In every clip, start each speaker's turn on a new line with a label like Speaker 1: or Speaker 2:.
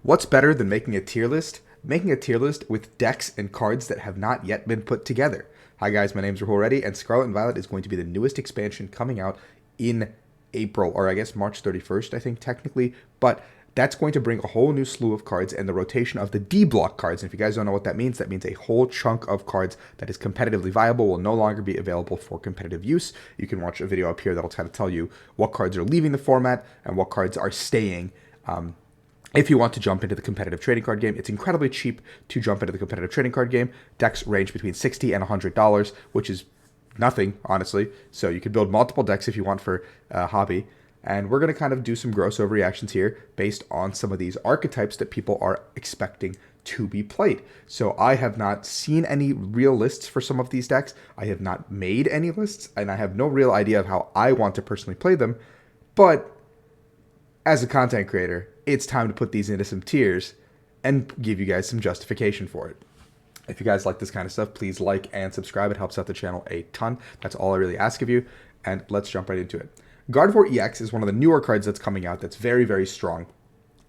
Speaker 1: What's better than making a tier list? Making a tier list with decks and cards that have not yet been put together. Hi guys, my name's Rahul Reddy, and Scarlet and Violet is going to be the newest expansion coming out in April, or I guess March 31st, I think technically, but that's going to bring a whole new slew of cards and the rotation of the D block cards. And if you guys don't know what that means a whole chunk of cards that is competitively viable will no longer be available for competitive use. You can watch a video up here that'll kind of tell you what cards are leaving the format and what cards are staying. If you want to jump into the competitive trading card game, it's incredibly cheap to jump into the competitive trading card game. Decks range between $60 and $100, which is nothing, honestly. So you can build multiple decks if you want for a hobby. And we're going to kind of do some gross overreactions here based on some of these archetypes that people are expecting to be played. So I have not seen any real lists for some of these decks. I have not made any lists, and I have no real idea of how I want to personally play them. But as a content creator, it's time to put these into some tiers and give you guys some justification for it. If you guys like this kind of stuff, please like and subscribe. It helps out the channel a ton. That's all I really ask of you. And let's jump right into it. Gardevoir EX is one of the newer cards that's coming out that's very, very strong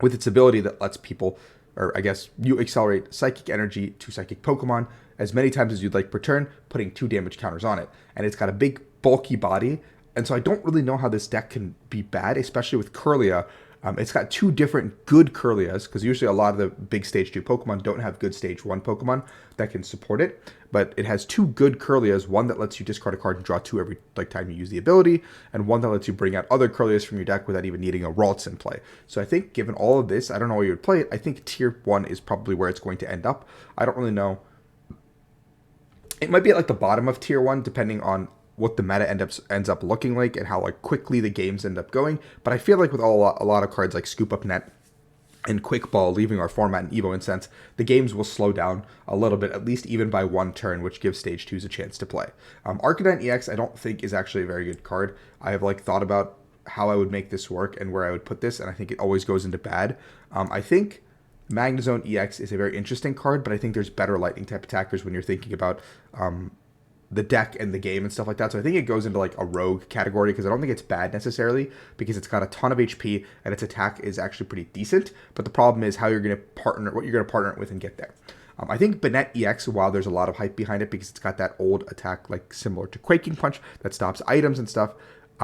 Speaker 1: with its ability that lets people, or I guess you accelerate psychic energy to psychic Pokemon as many times as you'd like per turn, putting 2 damage counters on it. And it's got a big, bulky body. And so I don't really know how this deck can be bad, especially with Kirlia. It's got 2 different good Kirlias, because usually a lot of the big Stage 2 Pokemon don't have good Stage 1 Pokemon that can support it. But it has 2 good Kirlias, one that lets you discard a card and draw 2 every time you use the ability, and one that lets you bring out other Kirlias from your deck without even needing a Ralts in play. So I think given all of this, I don't know where you would play it. I think Tier 1 is probably where it's going to end up. I don't really know. It might be at like the bottom of Tier 1, depending on what the meta ends up looking like and how like quickly the games end up going. But I feel like with a lot of cards like Scoop Up Net and Quick Ball leaving our format and Evo Incense, the games will slow down a little bit, at least even by 1 turn, which gives Stage 2s a chance to play. Arcanine EX I don't think is actually a very good card. I have like thought about how I would make this work and where I would put this, and I think it always goes into bad. I think Magnezone EX is a very interesting card, but I think there's better lightning type attackers when you're thinking about the deck and the game and stuff like that. So I think it goes into like a rogue category, because I don't think it's bad necessarily, because it's got a ton of HP and its attack is actually pretty decent. But the problem is how you're going to partner, what you're going to partner it with and get there. I think Banette EX, while there's a lot of hype behind it because it's got that old attack like similar to Quaking Punch that stops items and stuff,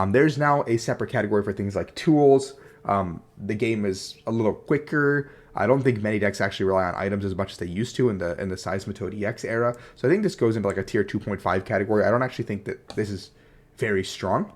Speaker 1: there's now a separate category for things like tools. The game is a little quicker. I don't think many decks actually rely on items as much as they used to in the Seismitoad EX era. So I think this goes into like a tier 2.5 category. I don't actually think that this is very strong,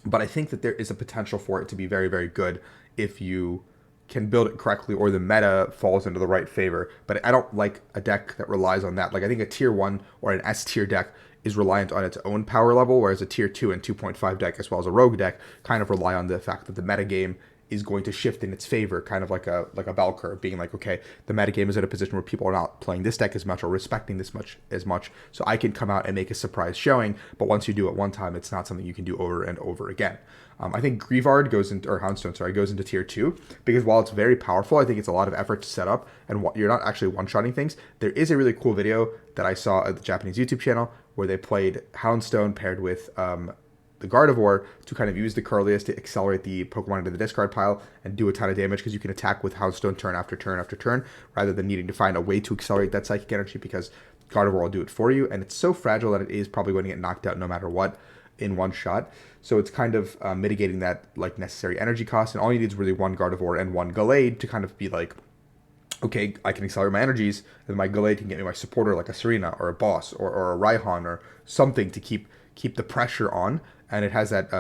Speaker 1: but I think that there is a potential for it to be very, very good if you can build it correctly or the meta falls into the right favor. But I don't like a deck that relies on that. Like I think a tier 1 or an S tier deck is reliant on its own power level, whereas a tier 2 and 2.5 deck, as well as a rogue deck, kind of rely on the fact that the meta game is going to shift in its favor, kind of like a bell curve, being like, okay, the metagame is at a position where people are not playing this deck as much or respecting this as much, so I can come out and make a surprise showing, but once you do it one time, it's not something you can do over and over again. I think Greavard goes into, or Houndstone, sorry, goes into tier 2, because while it's very powerful, I think it's a lot of effort to set up, and you're not actually one-shotting things. There is a really cool video that I saw at the Japanese YouTube channel where they played Houndstone paired with the Gardevoir to kind of use the Kirlias to accelerate the Pokemon into the discard pile and do a ton of damage, because you can attack with Houndstone turn after turn after turn, rather than needing to find a way to accelerate that psychic energy, because Gardevoir will do it for you, and it's so fragile that it is probably going to get knocked out no matter what in one shot. So it's kind of mitigating that like necessary energy cost, and all you need is really 1 Gardevoir and 1 Gallade to kind of be like, okay, I can accelerate my energies, and my Gallade can get me my supporter like a Serena or a Boss or a Raihan or something to keep the pressure on. And it has that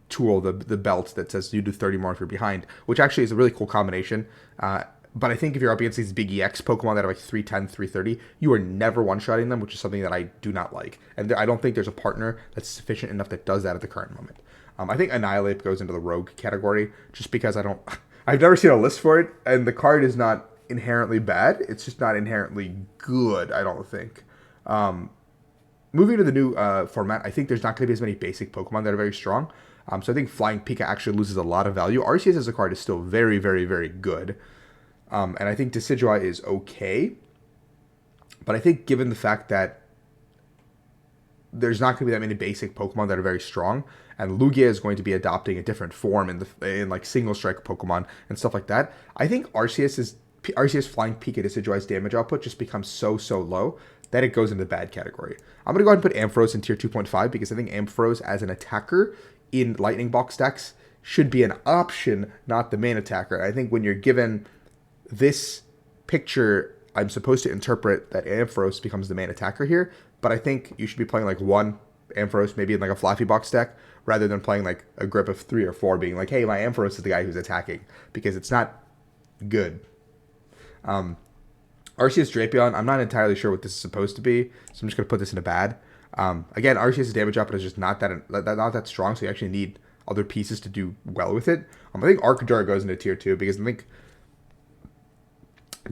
Speaker 1: tool, the belt that says you do 30 more if you're behind, which actually is a really cool combination. But I think if you're up against these big EX Pokemon that are like 310, 330, you are never one-shotting them, which is something that I do not like. And I don't think there's a partner that's sufficient enough that does that at the current moment. I think Annihilate goes into the rogue category, just because I've never seen a list for it, and the card is not inherently bad. It's just not inherently good, I don't think. Moving to the new format, I think there's not going to be as many basic Pokemon that are very strong. So I think Flying Pika actually loses a lot of value. Arceus as a card is still very, very, very good. And I think Decidueye is okay. But I think given the fact that there's not going to be that many basic Pokemon that are very strong, and Lugia is going to be adopting a different form in like single strike Pokemon and stuff like that. I think Arceus flying Pika Decidueye's damage output just becomes so low that it goes into the bad category. I'm gonna go ahead and put Ampharos in tier 2.5 because I think Ampharos as an attacker in Lightning Box decks should be an option, not the main attacker. I think when you're given this picture, I'm supposed to interpret that Ampharos becomes the main attacker here, but I think you should be playing like one Ampharos maybe in like a Fluffy Box deck rather than playing like a grip of 3 or 4 being like, hey, my Ampharos is the guy who's attacking, because it's not good. Arceus Drapion, I'm not entirely sure what this is supposed to be, so I'm just going to put this in a bad. Again, Arceus' damage output is just not that strong, so you actually need other pieces to do well with it. I think Arcadura goes into tier 2 because I think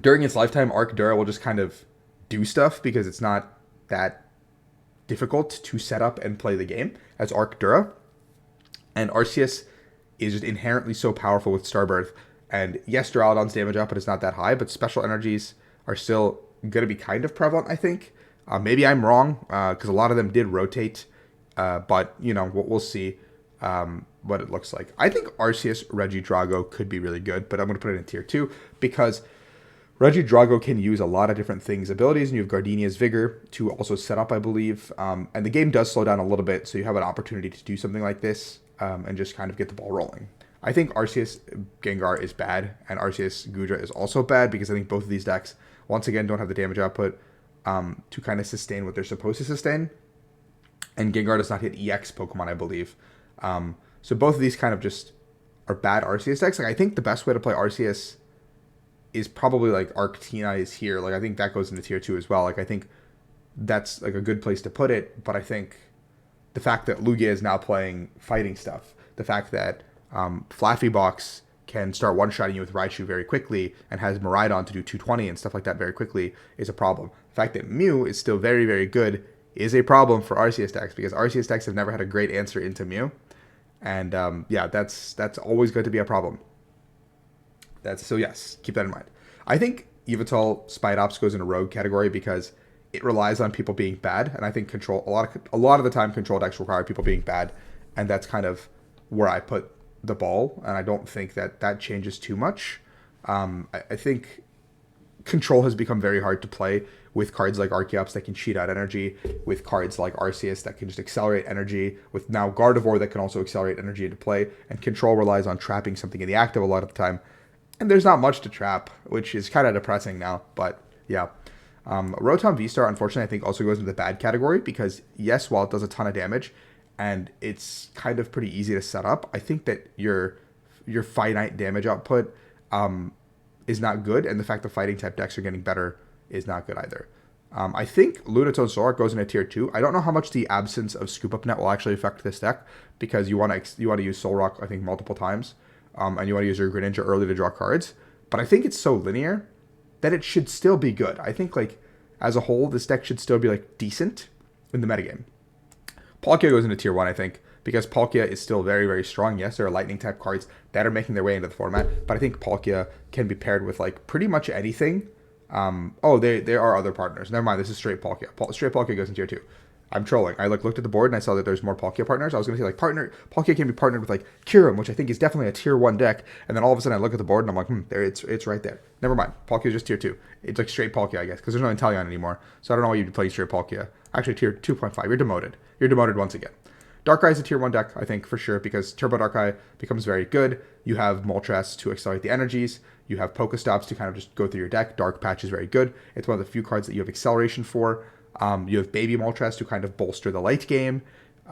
Speaker 1: during its lifetime, Arcadura will just kind of do stuff because it's not that difficult to set up and play the game as Arcadura. And Arceus is just inherently so powerful with Starbirth. And yes, Duraludon's damage output is not that high, but special energies are still going to be kind of prevalent, I think. Maybe I'm wrong, because a lot of them did rotate. But, you know, we'll see what it looks like. I think Arceus Regidrago could be really good, but I'm going to put it in tier 2 because Regidrago can use a lot of different things, abilities, and you have Gardenia's Vigor to also set up, I believe. And the game does slow down a little bit, so you have an opportunity to do something like this and just kind of get the ball rolling. I think Arceus Gengar is bad, and Arceus Gudra is also bad, because I think both of these decks, once again, don't have the damage output to kind of sustain what they're supposed to sustain. And Gengar does not hit EX Pokemon, I believe. So both of these kind of just are bad Arceus decks. Like, I think the best way to play Arceus is probably like Arctina is here. Like, I think that goes into tier 2 as well. Like, I think that's like a good place to put it. But I think the fact that Lugia is now playing fighting stuff, the fact that Fluffy Box can start one-shotting you with Raichu very quickly and has Miraidon to do 220 and stuff like that very quickly is a problem. The fact that Mew is still very, very good is a problem for Arceus decks, because Arceus decks have never had a great answer into Mew. And yeah, that's always going to be a problem. So yes, keep that in mind. I think Yveltal Spidops goes in a rogue category because it relies on people being bad, and I think a lot of the time control decks require people being bad, and that's kind of where I put the ball, and I don't think that changes too much. I think control has become very hard to play with cards like Archeops that can cheat out energy, with cards like Arceus that can just accelerate energy, with now Gardevoir that can also accelerate energy into play, and control relies on trapping something in the active a lot of the time. And there's not much to trap, which is kind of depressing now, but yeah. Rotom V-Star, unfortunately, I think also goes into the bad category because, yes, while it does a ton of damage, and it's kind of pretty easy to set up, I think that your finite damage output is not good, and the fact that fighting type decks are getting better is not good either. I think Lunatone Solrock goes into tier 2. I don't know how much the absence of Scoop Up Net will actually affect this deck, because you want to use Solrock, I think, multiple times, and you want to use your Greninja early to draw cards. But I think it's so linear that it should still be good. I think, like, as a whole, this deck should still be, like, decent in the metagame. Palkia goes into tier 1, I think, because Palkia is still very, very strong. Yes, there are lightning type cards that are making their way into the format, but I think Palkia can be paired with, like, pretty much anything. There are other partners. Never mind, this is straight Palkia. Straight Palkia goes in tier 2. I'm trolling. I looked at the board and I saw that there's more Palkia partners. I was going to say, like, Palkia can be partnered with, like, Kyurem, which I think is definitely a tier 1 deck. And then all of a sudden I look at the board and I'm like, there, it's right there. Never mind. Palkia is just tier 2. It's like straight Palkia, I guess, because there's no Inteleon anymore. So I don't know why you'd play straight Palkia. Actually, tier 2.5. You're demoted. You're demoted once again. Darkrai is a tier 1 deck, I think, for sure, because Turbo Darkrai becomes very good. You have Moltres to accelerate the energies. You have Pokestops to kind of just go through your deck. Dark Patch is very good. It's one of the few cards that you have acceleration for. You have Baby Moltres to kind of bolster the late game.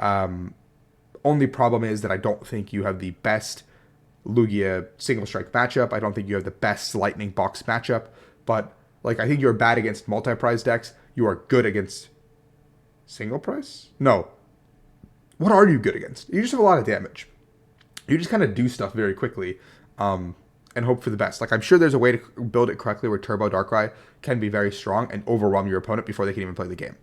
Speaker 1: Only problem is that I don't think you have the best Lugia single strike matchup. I don't think you have the best Lightning Box matchup. But, like, I think you're bad against multi-prize decks. You are good against single price? No. What are you good against? You just have a lot of damage. You just kind of do stuff very quickly and hope for the best. Like, I'm sure there's a way to build it correctly where Turbo Darkrai can be very strong and overwhelm your opponent before they can even play the game.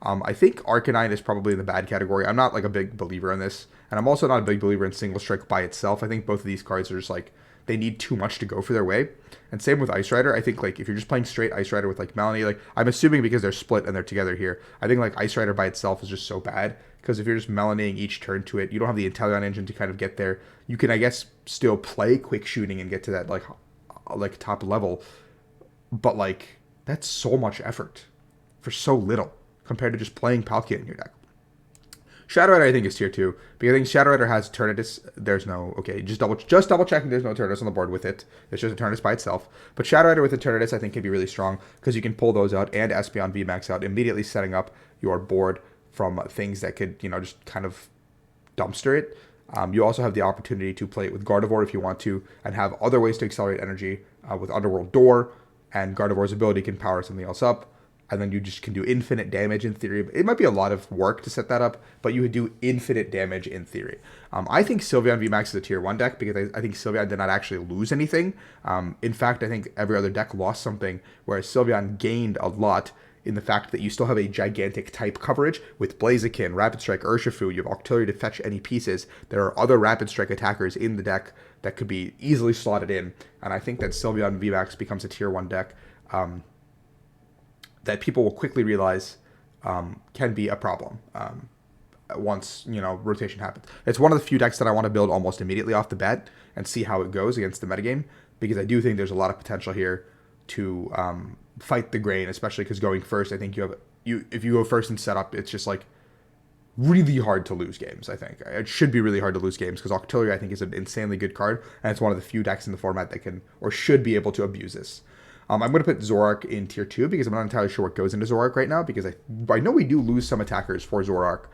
Speaker 1: I think Arcanine is probably in the bad category. I'm not, like, a big believer in this. And I'm also not a big believer in single strike by itself. I think both of these cards are just, like, they need too much to go for their way. And same with Ice Rider. I think, like, if you're just playing straight Ice Rider with, like, Melanie, like, I'm assuming because they're split and they're together here, I think, like, Ice Rider by itself is just so bad because if you're just melaning each turn to it, you don't have the Inteleon engine to kind of get there. You can, I guess, still play quick shooting and get to that like top level, but like that's so much effort for so little compared to just playing Palkia in your deck. Shadow Rider I think is tier 2 because I think Shadow Rider has Eternatus. There's no, okay, just double checking there's no Eternatus on the board with it. It's just Eternatus by itself. But Shadow Rider with Eternatus I think can be really strong because you can pull those out and Espeon VMAX out, immediately setting up your board from things that could, just kind of dumpster it. You also have the opportunity to play it with Gardevoir if you want to, and have other ways to accelerate energy with Underworld Door, and Gardevoir's ability can power something else up. And then you just can do infinite damage in theory. It might be a lot of work to set that up, but you would do infinite damage in theory. I think Sylveon VMAX is a tier 1 deck because I think Sylveon did not actually lose anything. In fact, I think every other deck lost something, whereas Sylveon gained a lot in the fact that you still have a gigantic type coverage with Blaziken, Rapid Strike, Urshifu. You have Octillery to fetch any pieces. There are other Rapid Strike attackers in the deck that could be easily slotted in. And I think that Sylveon VMAX becomes a tier 1 deck that people will quickly realize can be a problem once, rotation happens. It's one of the few decks that I want to build almost immediately off the bat and see how it goes against the metagame, because I do think there's a lot of potential here to fight the grain, especially because going first, I think if you go first in setup, it's just like really hard to lose games. I think it should be really hard to lose games because Octillery I think is an insanely good card, and it's one of the few decks in the format that can or should be able to abuse this. I'm going to put Zoroark in tier 2 because I'm not entirely sure what goes into Zoroark right now, because I know we do lose some attackers for Zoroark,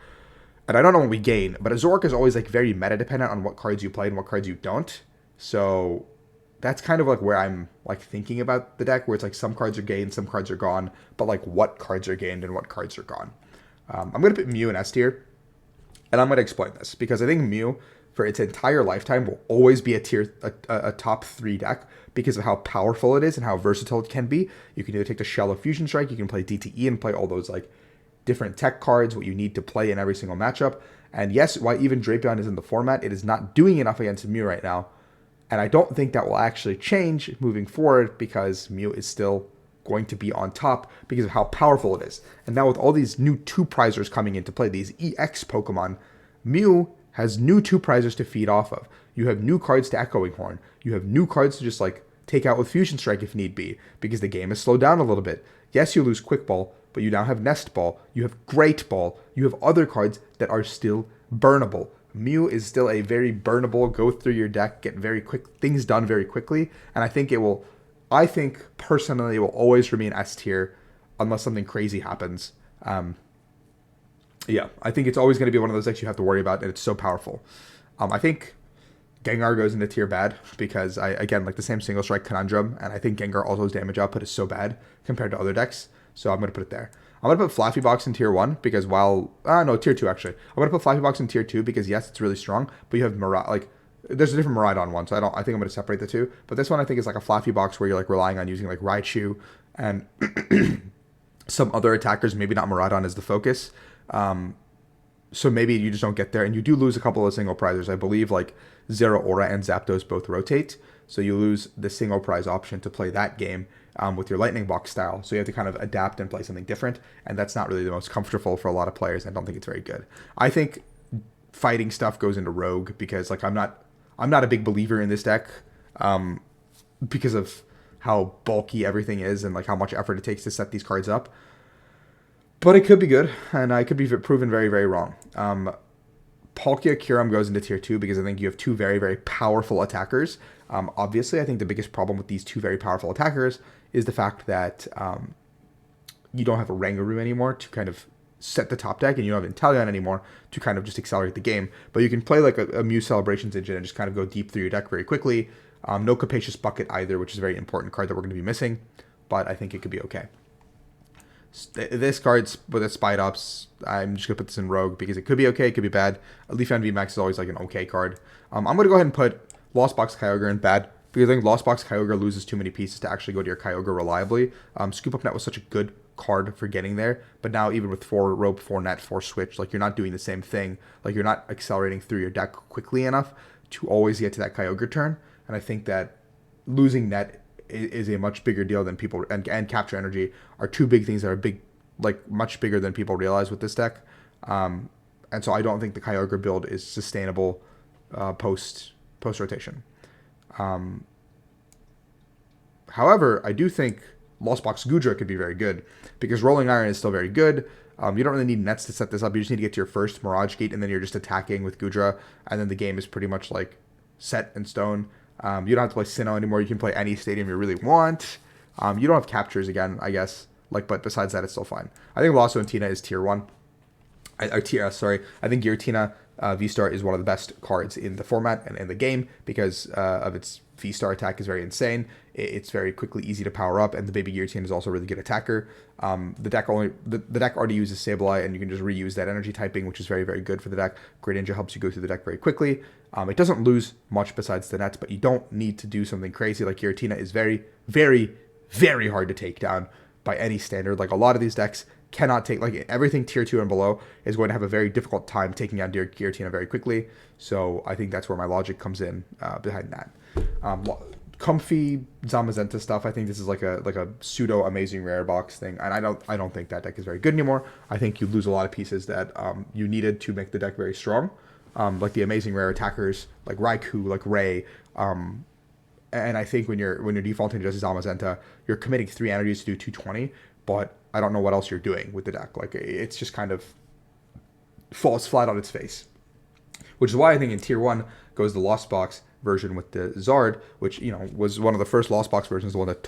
Speaker 1: and I don't know what we gain, but a Zoroark is always like very meta dependent on what cards you play and what cards you don't. So that's kind of like where I'm like thinking about the deck, where it's like some cards are gained, some cards are gone, but like what cards are gained and what cards are gone. I'm going to put Mew in S tier, and I'm going to explain this because I think Mew for its entire lifetime will always be a top 3 deck because of how powerful it is and how versatile it can be. You can either take the Shell of Fusion Strike, you can play DTE and play all those like different tech cards, what you need to play in every single matchup. And yes, while even Drapion is in the format, it is not doing enough against Mew right now. And I don't think that will actually change moving forward because Mew is still going to be on top because of how powerful it is. And now with all these new 2-prizers coming into play, these EX Pokemon, Mew has new 2-prizers to feed off of. You have new cards to Echoing Horn. You have new cards to just like take out with Fusion Strike if need be, because the game has slowed down a little bit. Yes, you lose Quick Ball, but you now have Nest Ball. You have Great Ball. You have other cards that are still burnable. Mew is still a very burnable, go through your deck, get very quick things done very quickly, and I think personally it will always remain S tier unless something crazy happens. Yeah, I think it's always going to be one of those decks you have to worry about, and it's so powerful. I think Gengar goes into tier bad because again, like the same single strike conundrum, and I think Gengar Alto's damage output is so bad compared to other decks, so I'm going to put it there. I'm going to put Flaffy Box in tier 1 because tier 2 actually. I'm going to put Flaffy Box in tier 2 because yes, it's really strong, but you have there's a different Miraidon one, so I think I'm going to separate the two. But this one I think is like a Flaffy Box where you're like relying on using like Raichu and some other attackers, maybe not Miraidon as the focus. So maybe you just don't get there, and you do lose a couple of single prizers. I believe like Zeraora and Zapdos both rotate, so you lose the single prize option to play that game with your Lightning Box style. So you have to kind of adapt and play something different, and that's not really the most comfortable for a lot of players. I don't think it's very good. I think fighting stuff goes into Rogue because like I'm not a big believer in this deck because of how bulky everything is and like how much effort it takes to set these cards up. But it could be good, and I could be proven very, very wrong. Palkia Kyurem goes into tier 2 because I think you have 2 very, very powerful attackers. Obviously, I think the biggest problem with these 2 very powerful attackers is the fact that you don't have a Rangaroo anymore to kind of set the top deck, and you don't have Inteleon anymore to kind of just accelerate the game. But you can play like a Mew Celebrations engine and just kind of go deep through your deck very quickly. No Capacious Bucket either, which is a very important card that we're going to be missing, but I think it could be okay. This card's with its Spite Ups. I'm just going to put this in Rogue because it could be okay, it could be bad. Leafeon VMAX is always like an okay card. I'm going to go ahead and put Lost Box Kyogre in bad because I think Lost Box Kyogre loses too many pieces to actually go to your Kyogre reliably. Scoop Up Net was such a good card for getting there, but now even with 4 Rope, 4 Net, 4 Switch, like you're not doing the same thing. Like you're not accelerating through your deck quickly enough to always get to that Kyogre turn. And I think that losing Net is a much bigger deal than people, and Capture Energy are 2 big things that are big, like much bigger than people realize with this deck. And and so I don't think the Kyogre build is sustainable post rotation. However, I do think Lost Box Goodra could be very good because Rolling Iron is still very good. You don't really need nets to set this up. You just need to get to your first Mirage Gate, and then you're just attacking with Goodra, and then the game is pretty much like set in stone. You don't have to play Sinnoh anymore. You can play any stadium you really want. You don't have captures again, I guess. But besides that, it's still fine. I think Lasso and Tina is tier 1. I think Giratina V-Star is one of the best cards in the format and in the game because of its V-Star attack is very insane. It's very quickly easy to power up, and the Baby Giratina is also a really good attacker. The deck already uses Sableye, and you can just reuse that energy typing, which is very, very good for the deck. Greninja helps you go through the deck very quickly. It doesn't lose much besides the nets, but you don't need to do something crazy. Like Giratina is very, very, very hard to take down by any standard. Like a lot of these decks cannot take, like everything tier 2 and below is going to have a very difficult time taking down Giratina very quickly. So I think that's where my logic comes in behind that. Comfy Zamazenta stuff. I think this is like a pseudo amazing rare box thing, and I don't think that deck is very good anymore. I think you lose a lot of pieces that you needed to make the deck very strong, like the amazing rare attackers like Raikou, like Ray. And I think when you're defaulting just Zamazenta, you're committing 3 energies to do 220, but I don't know what else you're doing with the deck. Like it's just kind of falls flat on its face, which is why I think in tier 1 goes the Lost Box version with the Zard, which was one of the first Lost Box versions, the one that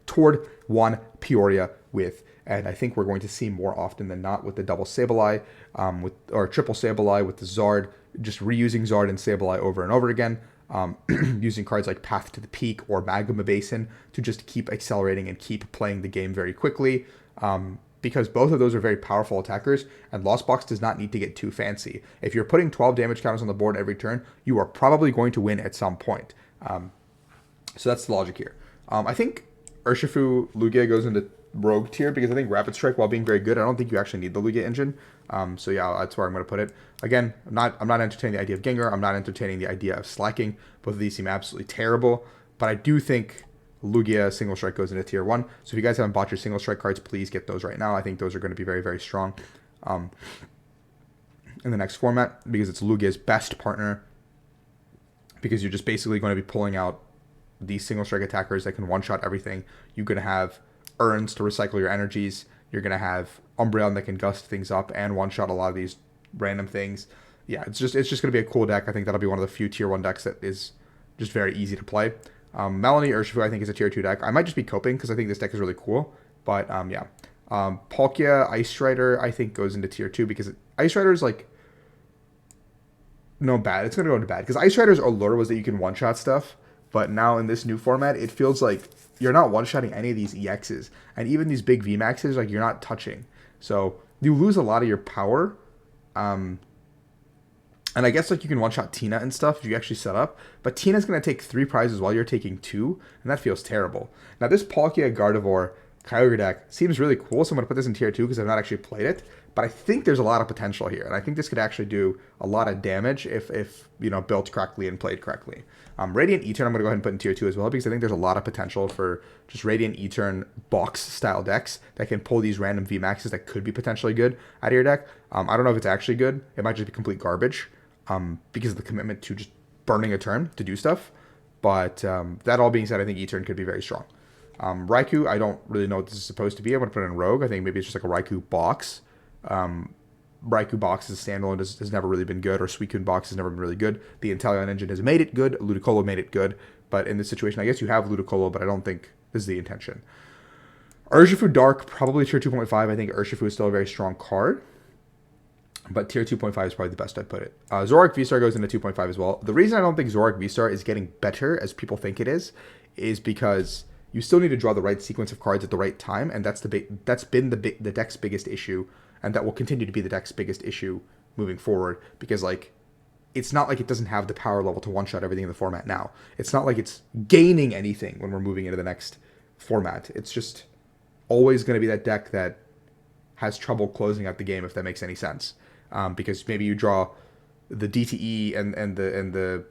Speaker 1: Tord won Peoria with. And I think we're going to see more often than not with the double Sableye, or triple Sableye with the Zard, just reusing Zard and Sableye over and over again. Using cards like Path to the Peak or Magma Basin to just keep accelerating and keep playing the game very quickly, because both of those are very powerful attackers, and Lost Box does not need to get too fancy. If you're putting 12 damage counters on the board every turn, you are probably going to win at some point. So that's the logic here. I think Urshifu Lugia goes into Rogue tier because I think Rapid Strike, while being very good, I don't think you actually need the Lugia engine. So yeah, that's where I'm going to put it. Again, I'm not entertaining the idea of Gengar. I'm not entertaining the idea of slacking. Both of these seem absolutely terrible. But I do think Lugia Single Strike goes into tier 1. So if you guys haven't bought your Single Strike cards, please get those right now. I think those are going to be very, very strong in the next format because it's Lugia's best partner. Because you're just basically going to be pulling out these Single Strike attackers that can one-shot everything. You're going to have urns to recycle your energies. You're going to have Umbreon that can gust things up and one-shot a lot of these random things. Yeah, it's just going to be a cool deck. I think that'll be one of the few tier 1 decks that is just very easy to play. Melanie Urshifu, I think, is a tier 2 deck. I might just be coping because I think this deck is really cool. But yeah. Palkia Ice Rider, I think, goes into tier 2 because Ice Rider is like no bad. It's going to go into bad because Ice Rider's allure was that you can one-shot stuff. But now in this new format, it feels like you're not one-shotting any of these EXs. And even these big VMAXs, like, you're not touching. So you lose a lot of your power. And I guess, like, you can one-shot Tina and stuff if you actually set up. But Tina's going to take 3 prizes while you're taking 2. And that feels terrible. Now, this Palkia Gardevoir Kyogre deck seems really cool. So I'm going to put this in tier 2 because I've not actually played it. But I think there's a lot of potential here. And I think this could actually do a lot of damage if built correctly and played correctly. Radiant E-Turn I'm going to go ahead and put in tier 2 as well because I think there's a lot of potential for just Radiant E-Turn box-style decks that can pull these random VMAXs that could be potentially good out of your deck. I don't know if it's actually good. It might just be complete garbage because of the commitment to just burning a turn to do stuff. But that all being said, I think E-Turn could be very strong. Raikou, I don't really know what this is supposed to be. I'm going to put it in Rogue. I think maybe it's just like a Raikou box. Raikou box as a standalone has never really been good, or Suicune box has never been really good. The Inteleon engine has made it good. Ludicolo made it good. But in this situation, I guess you have Ludicolo, but I don't think this is the intention. Urshifu Dark, probably tier 2.5. I think Urshifu is still a very strong card. But tier 2.5 is probably the best I'd put it. Zoroark V-Star goes into 2.5 as well. The reason I don't think Zoroark V-Star is getting better as people think it is because you still need to draw the right sequence of cards at the right time, and that's been the deck's biggest issue, and that will continue to be the deck's biggest issue moving forward, because, like, it's not like it doesn't have the power level to one-shot everything in the format now. It's not like it's gaining anything when we're moving into the next format. It's just always going to be that deck that has trouble closing out the game, if that makes any sense. Because maybe you draw the DTE and the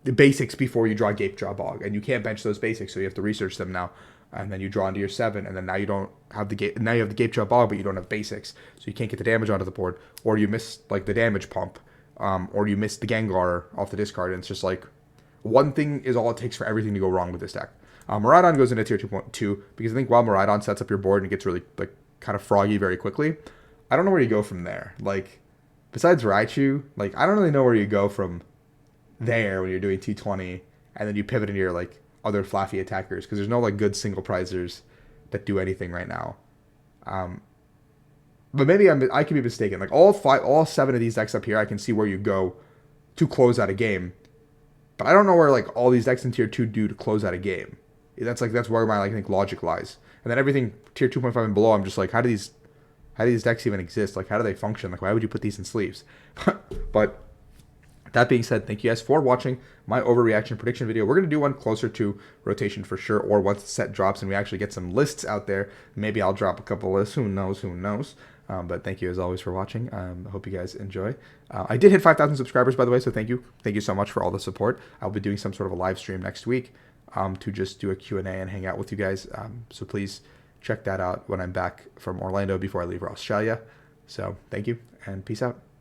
Speaker 1: the basics before you draw Gape Jaw Bog, and you can't bench those basics, so you have to research them now. And then you draw into your 7, and then now you don't have the Gape. Now you have the Gape Jaw Bog, but you don't have basics, so you can't get the damage onto the board, or you miss like the damage pump, or you miss the Gengar off the discard, and it's just like one thing is all it takes for everything to go wrong with this deck. Miraidon goes into tier 2.2 because I think while Miraidon sets up your board and it gets really like kind of froggy very quickly, I don't know where you go from there. Like besides Raichu, like I don't really know where you go from there when you're doing T20 and then you pivot into your like other fluffy attackers because there's no like good single prizers that do anything right now. But maybe I could be mistaken. Like all 7 of these decks up here, I can see where you go to close out a game. But I don't know where like all these decks in tier 2 do to close out a game. That's where my like I think logic lies. And then everything tier 2.5 and below, I'm just like, how do these decks even exist? Like how do they function? Like why would you put these in sleeves? But that being said, thank you guys for watching my overreaction prediction video. We're going to do one closer to rotation for sure, or once the set drops and we actually get some lists out there, maybe I'll drop a couple lists. Who knows? But thank you as always for watching. I hope you guys enjoy. I did hit 5,000 subscribers, by the way, so thank you. Thank you so much for all the support. I'll be doing some sort of a live stream next week to just do a Q&A and hang out with you guys. So please check that out when I'm back from Orlando before I leave for Australia. So thank you and peace out.